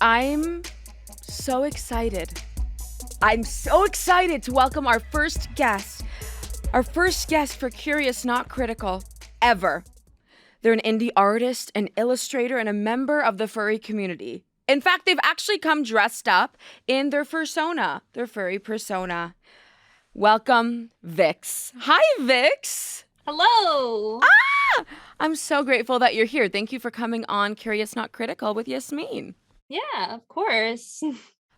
I'm so excited. I'm so excited to welcome our first guest. Our first guest for Curious Not Critical ever. They're an indie artist, an illustrator, and a member of the furry community. In fact, they've actually come dressed up in their fursona, their furry persona. Welcome, Vix. Hi, Vix. Hello. I'm so grateful that you're here. Thank you for coming on Curious Not Critical with Yasmin. Yeah, of course.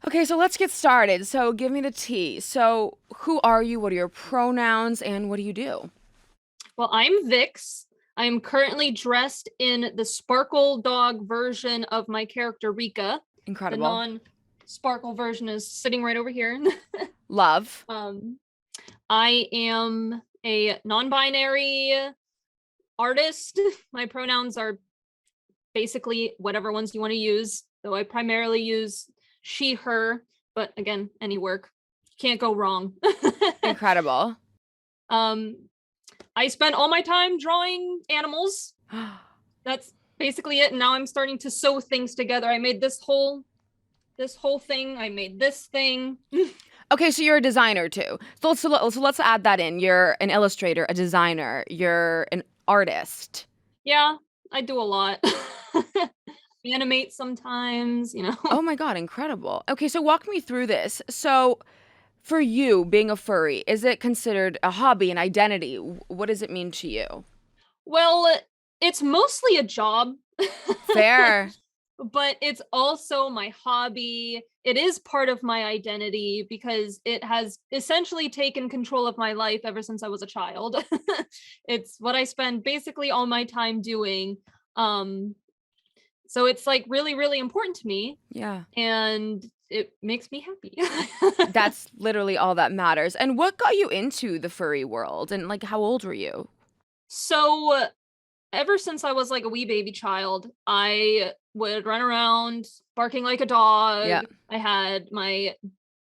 Okay, so let's get started. So give me the tea. So who are you? What are your pronouns? And what do you do? Well, I'm Vix. I am currently dressed in the Sparkle Dog version of my character Rika. Incredible. The non-Sparkle version is sitting right over here. Love. I am a non-binary artist. My pronouns are basically whatever ones you want to use, though I primarily use she, her, but again, any work. Can't go wrong. Incredible. I spent all my time drawing animals. That's basically it. And now I'm starting to sew things together. I made this whole thing. I made this thing. Okay, so you're a designer too. So let's add that in. You're an illustrator, a designer. You're an artist. Yeah, I do a lot. Animate sometimes, Oh my God, incredible. Okay, so walk me through this. So for you, being a furry, is it considered a hobby, an identity? What does it mean to you? Well, it's mostly a job. Fair. But it's also my hobby. It is part of my identity because it has essentially taken control of my life ever since I was a child. It's what I spend basically all my time doing. So it's like really, really important to me. Yeah. And it makes me happy. That's literally all that matters. And what got you into the furry world? And like, how old were you? So ever since I was like a wee baby child, I would run around barking like a dog. Yeah. I had my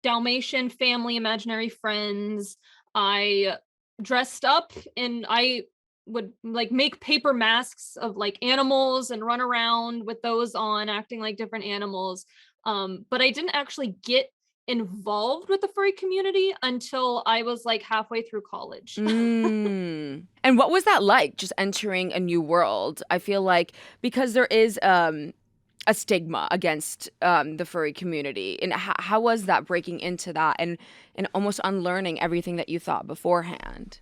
Dalmatian family, imaginary friends. I dressed up and I would like make paper masks of like animals and run around with those on, acting like different animals. But I didn't actually get involved with the furry community until I was like halfway through college. And what was that like, just entering a new world? I feel like because there is a stigma against the furry community. And how was that breaking into that and almost unlearning everything that you thought beforehand?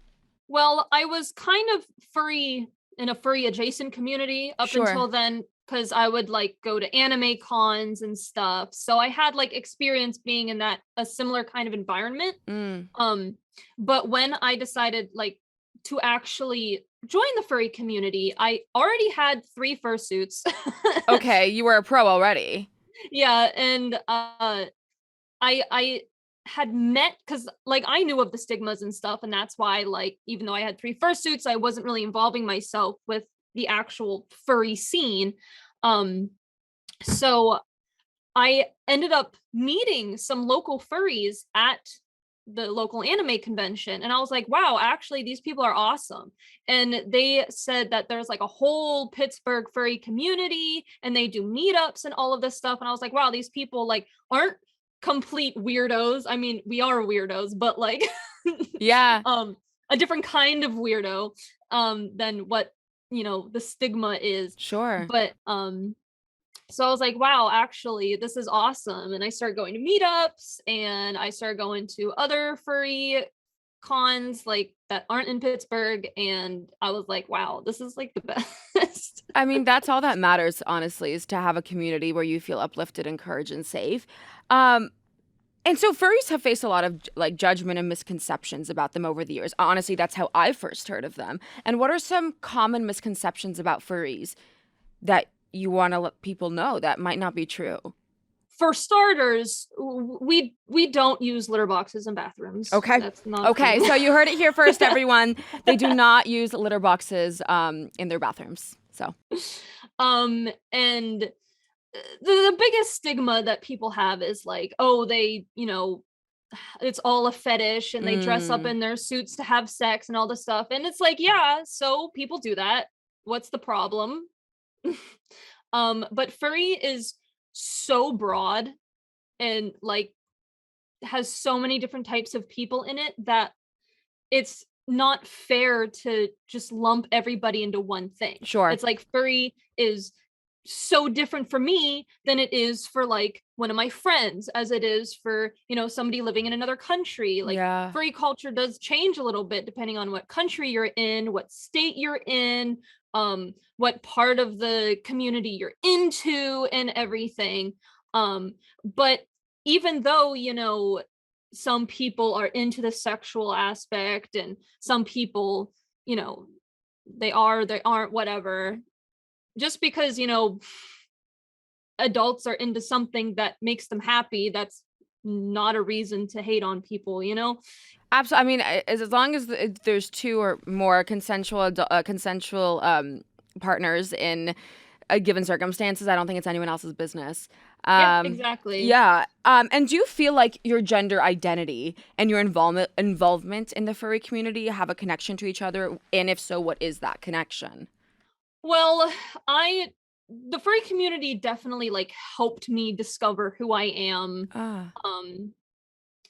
Well, I was kind of furry in a furry adjacent community up Sure. until then, because I would like go to anime cons and stuff. So I had like experience being in a similar kind of environment. But when I decided like to actually join the furry community, I already had 3 fursuits. Okay, you were a pro already. Yeah, and I had met, because like I knew of the stigmas and stuff, and that's why like even though I had 3 fursuits, I wasn't really involving myself with the actual furry scene. So I ended up meeting some local furries at the local anime convention, and I was like, wow, actually these people are awesome. And they said that there's like a whole Pittsburgh furry community and they do meetups and all of this stuff, and I was like, wow, these people like aren't complete weirdos. I mean, we are weirdos, but like Yeah. a different kind of weirdo than what the stigma is. Sure. But so I was like, wow, actually this is awesome. And I started going to meetups and I started going to other furry cons like that aren't in Pittsburgh, and I was like, wow, this is like the best. I mean, that's all that matters, honestly, is to have a community where you feel uplifted, encouraged, and safe. And so furries have faced a lot of like judgment and misconceptions about them over the years. Honestly, that's how I first heard of them. And what are some common misconceptions about furries that you want to let people know that might not be true? For starters, we don't use litter boxes in bathrooms. Okay. That's not okay. true. So you heard it here first, everyone. They do not use litter boxes in their bathrooms. So. And the biggest stigma that people have is like, oh, they, it's all a fetish and they dress up in their suits to have sex and all this stuff. And it's like, yeah, so people do that. What's the problem? But furry is so broad and like has so many different types of people in it that it's not fair to just lump everybody into one thing. Sure. It's like furry is so different for me than it is for like one of my friends, as it is for, somebody living in another country. Like Yeah. furry culture does change a little bit depending on what country you're in, what state you're in, what part of the community you're into and everything. But even though, some people are into the sexual aspect and some people, they aren't, whatever. Just because, adults are into something that makes them happy, that's not a reason to hate on people. Absolutely. I mean, as long as there's two or more consensual partners in a given circumstances, I don't think it's anyone else's business. Yeah, exactly. Yeah. And do you feel like your gender identity and your involvement in the furry community have a connection to each other? And if so, what is that connection? Well, the furry community definitely like helped me discover who I am, Ah.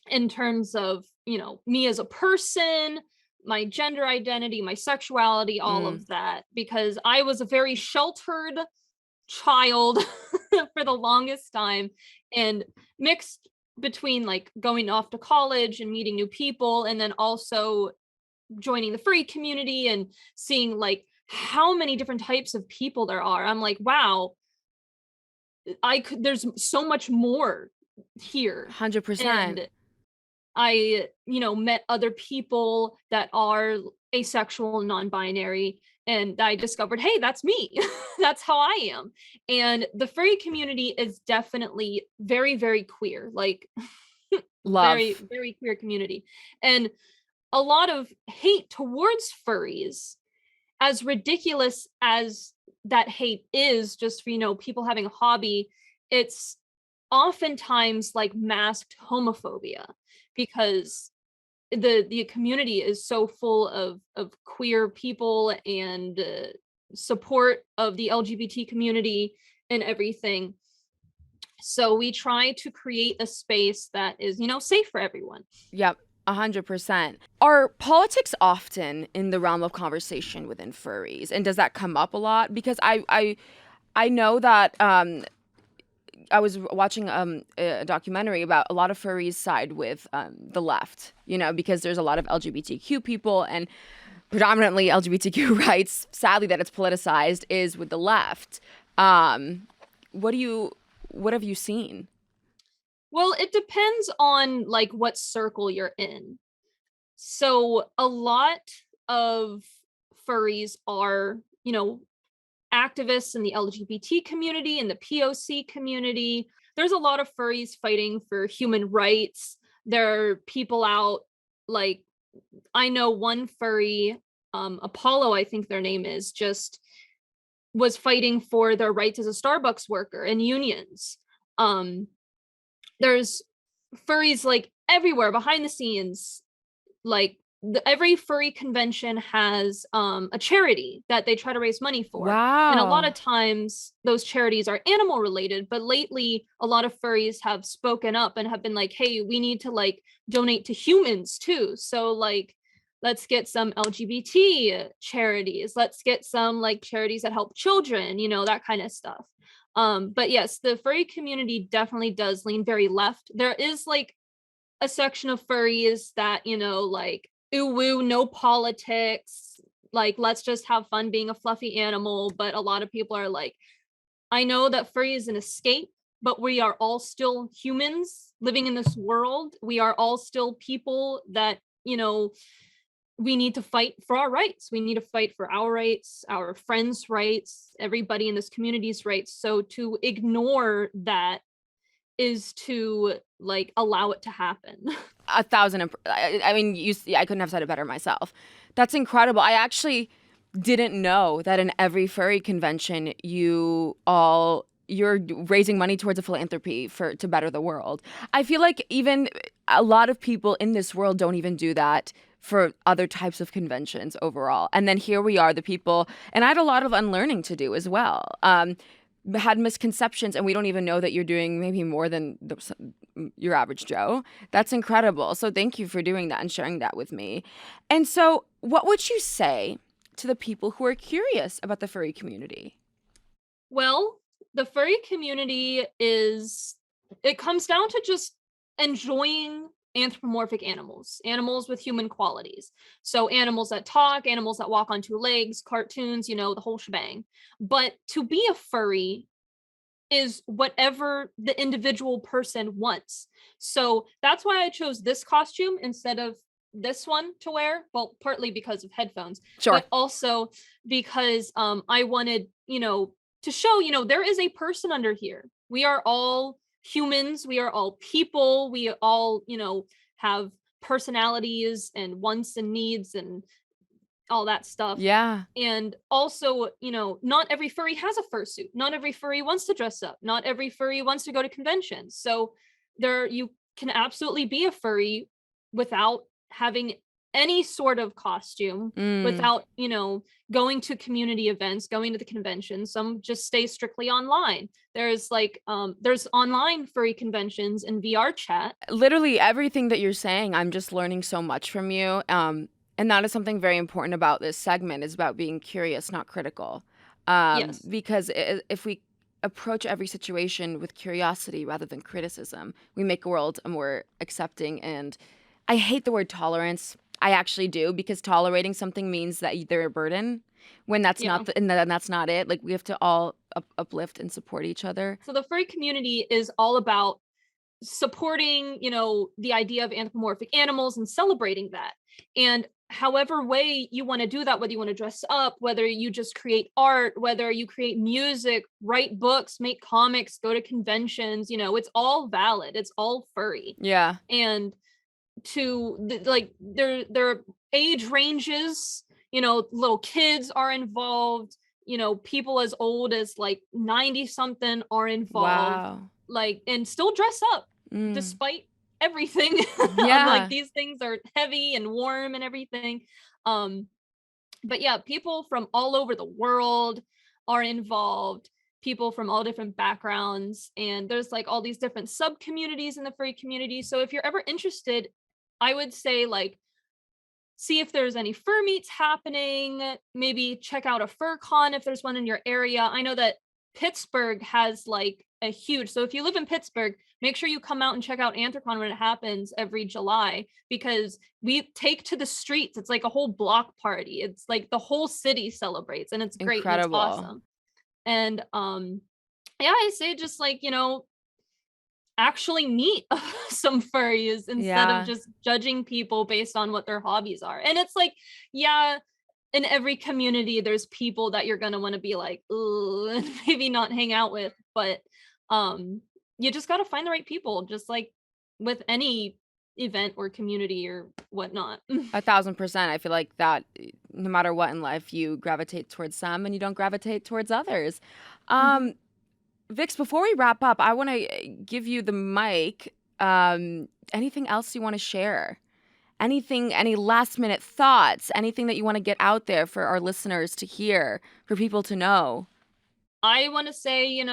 in terms of, me as a person, my gender identity, my sexuality, all Mm. of that, because I was a very sheltered child for the longest time, and mixed between like going off to college and meeting new people and then also joining the furry community and seeing like how many different types of people there are. I'm like, wow, there's so much more here. 100%. And I, met other people that are asexual, non-binary, and I discovered, hey, that's me. That's how I am. And the furry community is definitely very, very queer, like Love. very, very queer community. And a lot of hate towards furries, as ridiculous as that hate is, just for, people having a hobby, it's oftentimes like masked homophobia, because the community is so full of queer people and support of the LGBT community and everything. So we try to create a space that is, safe for everyone. Yep. 100%. Are politics often in the realm of conversation within furries? And does that come up a lot? Because I know that I was watching a documentary about a lot of furries side with the left, because there's a lot of LGBTQ people and predominantly LGBTQ rights, sadly that it's politicized, is with the left. What have you seen? Well, it depends on like what circle you're in. So a lot of furries are, activists in the LGBT community and the POC community. There's a lot of furries fighting for human rights. There are people out, like, I know one furry, Apollo, I think their name is, just was fighting for their rights as a Starbucks worker and unions. There's furries like everywhere behind the scenes. Like every furry convention has a charity that they try to raise money for. And a lot Wow. of times those charities are animal related, but lately a lot of furries have spoken up and have been like, hey, we need to like donate to humans too. So like, let's get some LGBT charities. Let's get some like charities that help children, that kind of stuff. But yes, the furry community definitely does lean very left. There is like a section of furries that, like, ooh woo, no politics, like let's just have fun being a fluffy animal. But a lot of people are like, I know that furry is an escape, but we are all still humans living in this world. We are all still people that, we need to fight for our rights. We need to fight for our rights, our friends' rights, everybody in this community's rights. So to ignore that is to like allow it to happen. 1,000. I mean, I couldn't have said it better myself. That's incredible. I actually didn't know that in every furry convention, you're raising money towards a philanthropy to better the world. I feel like even a lot of people in this world don't even do that for other types of conventions overall. And then here we are, the people, and I had a lot of unlearning to do as well. had misconceptions, and we don't even know that you're doing maybe more than your average Joe. That's incredible. So thank you for doing that and sharing that with me. And so, what would you say to the people who are curious about the furry community? Well, the furry community it comes down to just enjoying anthropomorphic animals, animals with human qualities. So animals that talk, animals that walk on two legs, cartoons, the whole shebang. But to be a furry is whatever the individual person wants. So that's why I chose this costume instead of this one to wear. Well, partly because of headphones, Sure. but also because I wanted, to show, there is a person under here. We are all humans, we are all people, we all, have personalities and wants and needs and all that stuff. Yeah. And also, not every furry has a fursuit. Not every furry wants to dress up. Not every furry wants to go to conventions. So you can absolutely be a furry without having any sort of costume, without, going to community events, going to the conventions. Some just stay strictly online. There's there's online furry conventions and VR chat. Literally everything that you're saying, I'm just learning so much from you. And that is something very important about this segment, is about being curious, not critical. Yes. Because if we approach every situation with curiosity rather than criticism, we make a world a more accepting. And I hate the word tolerance. I actually do, because tolerating something means that they're a burden when that's Yeah. not and that's not it. Like, we have to all uplift and support each other. So the furry community is all about supporting, the idea of anthropomorphic animals and celebrating that. And however way you want to do that, whether you want to dress up, whether you just create art, whether you create music, write books, make comics, go to conventions, it's all valid. It's all furry. Yeah. And their age ranges, little kids are involved, people as old as like 90 something are involved. Wow. And still dress up despite everything. Yeah. These things are heavy and warm and everything. But yeah, people from all over the world are involved, people from all different backgrounds, and there's all these different sub communities in the furry community. So if you're ever interested, I would say see if there's any fur meets happening, maybe check out a fur con if there's one in your area. I know that Pittsburgh has a huge, so if you live in Pittsburgh, make sure you come out and check out Anthrocon when it happens every July, because we take to the streets. It's like a whole block party. It's like the whole city celebrates, and it's great. Incredible. And it's awesome. And yeah, I say just actually meet some furries instead of just judging people based on what their hobbies are. And it's yeah, in every community there's people that you're gonna want to be ooh, and maybe not hang out with, but you just got to find the right people, just like with any event or community or whatnot. 1,000%. I feel like that no matter what in life, you gravitate towards some and you don't gravitate towards others. Vix, before we wrap up, I want to give you the mic. Anything else you want to share? Anything, any last minute thoughts, anything that you want to get out there for our listeners to hear, for people to know? I want to say,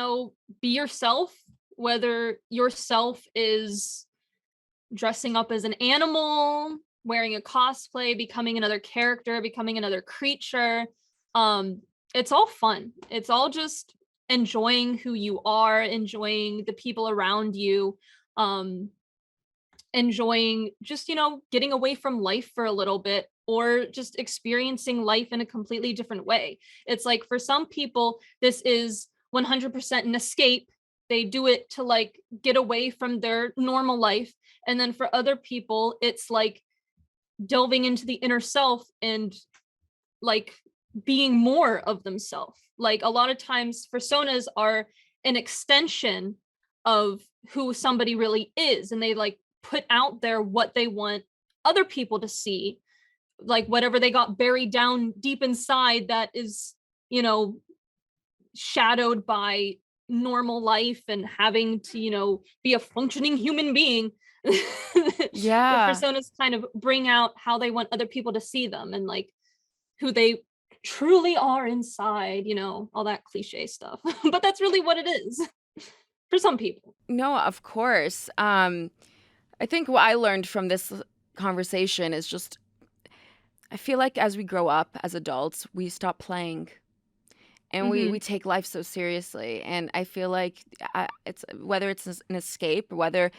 be yourself, whether yourself is dressing up as an animal, wearing a cosplay, becoming another character, becoming another creature. It's all fun. It's all just enjoying who you are, enjoying the people around you, enjoying just, getting away from life for a little bit, or just experiencing life in a completely different way. It's for some people, this is 100% an escape. They do it to get away from their normal life. And then for other people, it's delving into the inner self and being more of themselves. A lot of times Fursonas are an extension of who somebody really is, and they put out there what they want other people to see, whatever they got buried down deep inside that is, shadowed by normal life and having to, be a functioning human being. Yeah. The Fursonas kind of bring out how they want other people to see them, and who they truly are inside, all that cliche stuff. But that's really what it is for some people. No, of course. I think what I learned from this conversation is just I feel like as we grow up as adults, we stop playing and we Hmm. take life so seriously. And I feel like it's whether it's an escape, whether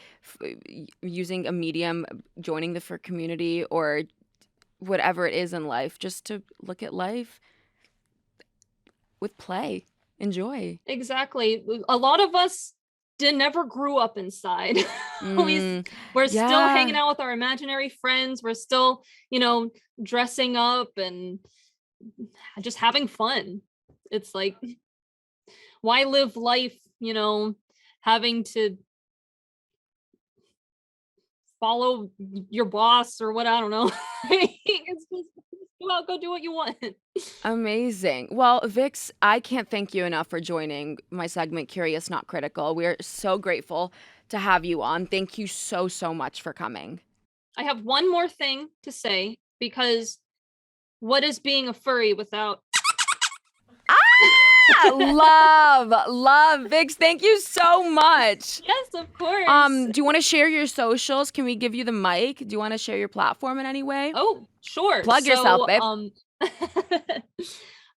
using a medium, joining the fur community, or whatever it is in life, just to look at life with play, enjoy. Exactly. A lot of us did never grew up inside. we s- Mm, we're still hanging yeah. out with our imaginary friends. We're still, dressing up and just having fun. It's like, why live life, having to follow your boss or what? I don't know. It's just go out, go do what you want. Amazing. Well, Vix, I can't thank you enough for joining my segment, Curious Not Critical. We're so grateful to have you on. Thank you so, so much for coming. I have one more thing to say because what is being a furry without Love, Vix. Thank you so much. Yes, of course. Do you want to share your socials? Can we give you the mic? Do you want to share your platform in any way? Oh, sure. Plug yourself, So, babe.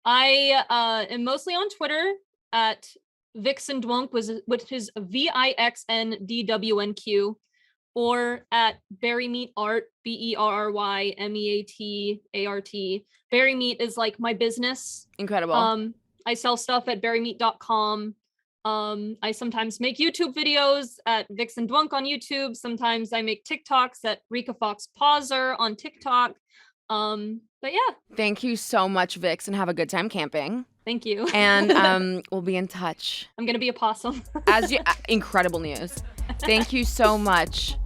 I am mostly on Twitter at Vixendwunk, which is VIXNDWNQ, or at Berry Meat Art, BERRYMEATART. Berry Meat is like my business. Incredible. I sell stuff at berrymeat.com. I sometimes make YouTube videos at Vixen Dwunk on YouTube. Sometimes I make TikToks at Rika Fox Pauser on TikTok. But yeah. Thank you so much, Vix, and have a good time camping. Thank you. And we'll be in touch. I'm gonna be a possum. Incredible news. Thank you so much.